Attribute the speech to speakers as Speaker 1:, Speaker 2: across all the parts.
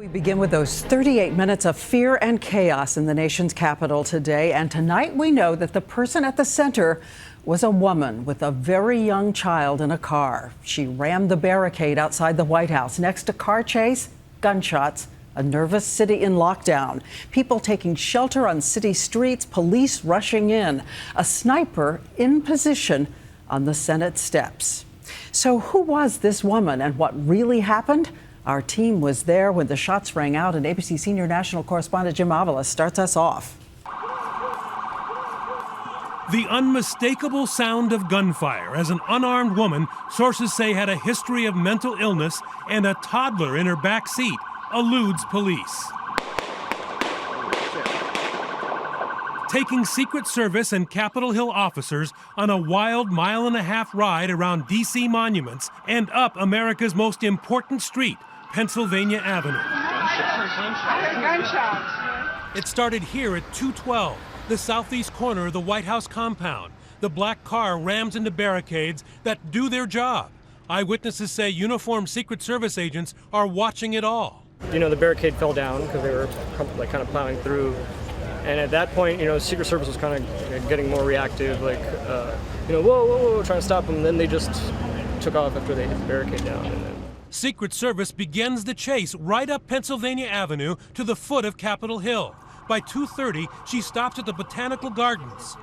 Speaker 1: We begin with those 38 minutes of fear and chaos in the nation's capital today. And tonight we know that the person at the center was a woman with a very young child in a car. She rammed the barricade outside the White House. Next, a car chase, gunshots, a nervous city in lockdown, people taking shelter on city streets, police rushing in, a sniper in position on the Senate steps. So who was this woman and what really happened? Our team was there when the shots rang out, and ABC senior national correspondent Jim Avila starts us off.
Speaker 2: The unmistakable sound of gunfire as an unarmed woman, sources say had a history of mental illness and a toddler in her back seat, eludes police. Taking Secret Service and Capitol Hill officers on a wild mile-and-a-half ride around D.C. monuments and up America's most important street, Pennsylvania Avenue. It started here at 212, the southeast corner of the White House compound. The black car rams into barricades that do their job. Eyewitnesses say uniformed Secret Service agents are watching it all.
Speaker 3: You know, the barricade fell down because they were kind of plowing through. And at that point, you know, Secret Service was kind of getting more reactive, like, whoa, whoa, whoa, trying to stop them. And then they just took off after they hit the barricade down. And then
Speaker 2: Secret Service begins the chase right up Pennsylvania Avenue to the foot of Capitol Hill. By 2:30, she stops at the Botanical Gardens.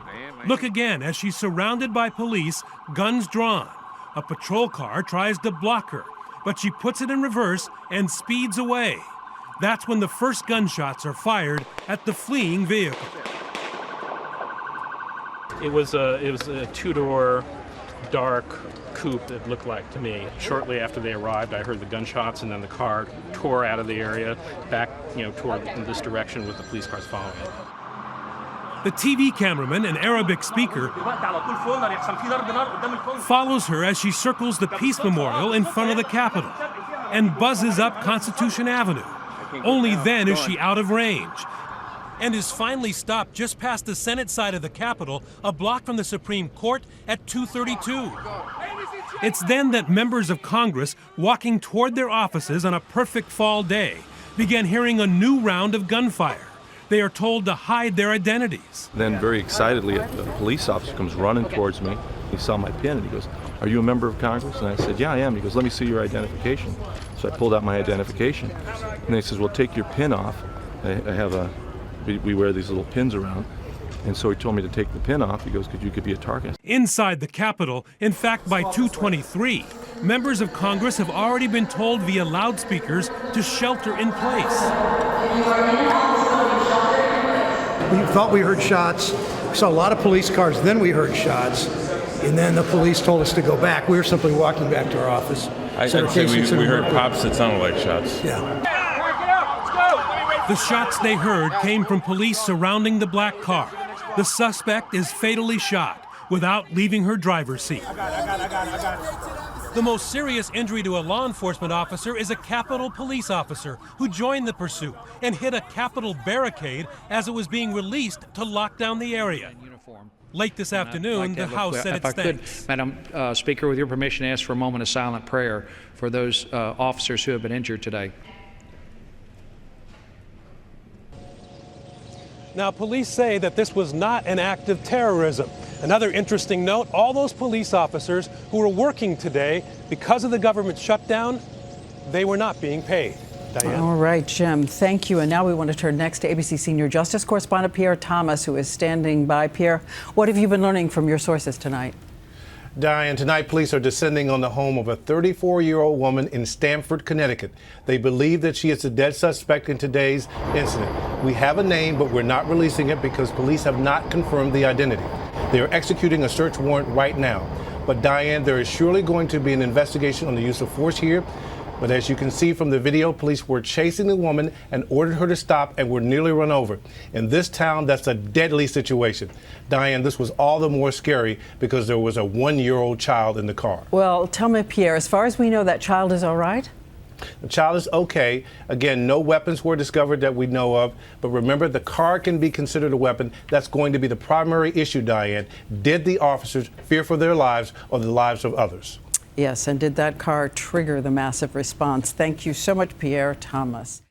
Speaker 2: Look again as she's surrounded by police, guns drawn. A patrol car tries to block her, but she puts it in reverse and speeds away. That's when the first gunshots are fired at the fleeing vehicle.
Speaker 4: It was a two-door, dark coupe, it looked like to me. Shortly after they arrived, I heard the gunshots, and then the car tore out of the area back, toward this direction with the police cars following it.
Speaker 2: The TV cameraman, an Arabic speaker, follows her as she circles the Peace Memorial in front of the Capitol and buzzes up Constitution Avenue. Only then is she out of range and is finally stopped just past the Senate side of the Capitol, a block from the Supreme Court at 2:32. It's then that members of Congress, walking toward their offices on a perfect fall day, began hearing a new round of gunfire. They are told to hide their identities.
Speaker 5: Then very excitedly, a police officer comes running towards me. He saw my pin and he goes, "Are you a member of Congress?" And I said, "Yeah, I am." He goes, "Let me see your identification." So I pulled out my identification. And he says, "Well, take your pin off." We wear these little pins around. And so he told me to take the pin off. He goes, "Because you could be a target."
Speaker 2: Inside the Capitol, in fact, by 2:23, members of Congress have already been told via loudspeakers to shelter in place.
Speaker 6: We thought we heard shots. We saw a lot of police cars, then we heard shots. And then the police told us to go back. We were simply walking back to our office.
Speaker 7: I'd say we heard pops that sounded like shots.
Speaker 6: Yeah.
Speaker 2: The shots they heard came from police surrounding the black car. The suspect is fatally shot without leaving her driver's seat. The most serious injury to a law enforcement officer is a Capitol police officer who joined the pursuit and hit a Capitol barricade as it was being released to lock down the area. Late this afternoon, the House said its thanks.
Speaker 8: Madam Speaker, with your permission, ask for a moment of silent prayer for those officers who have been injured today.
Speaker 2: Now, police say that this was not an act of terrorism. Another interesting note, all those police officers who were working today, because of the government shutdown, they were not being paid. Diane.
Speaker 1: All right, Jim, thank you. And now we want to turn next to ABC senior justice correspondent Pierre Thomas, who is standing by. Pierre, what have you been learning from your sources tonight?
Speaker 9: Diane, tonight police are descending on the home of a 34-year-old woman in Stamford, Connecticut. They believe that she is the dead suspect in today's incident. We have a name, but we're not releasing it because police have not confirmed the identity. They are executing a search warrant right now. But Diane, there is surely going to be an investigation on the use of force here. But as you can see from the video, police were chasing the woman and ordered her to stop and were nearly run over. In this town, that's a deadly situation. Diane, this was all the more scary because there was a 1-year-old child in the car.
Speaker 1: Well, tell me, Pierre, as far as we know, that child is all right?
Speaker 9: The child is okay. Again, no weapons were discovered that we know of. But remember, the car can be considered a weapon. That's going to be the primary issue, Diane. Did the officers fear for their lives or the lives of others?
Speaker 1: Yes, and did that car trigger the massive response? Thank you so much, Pierre Thomas.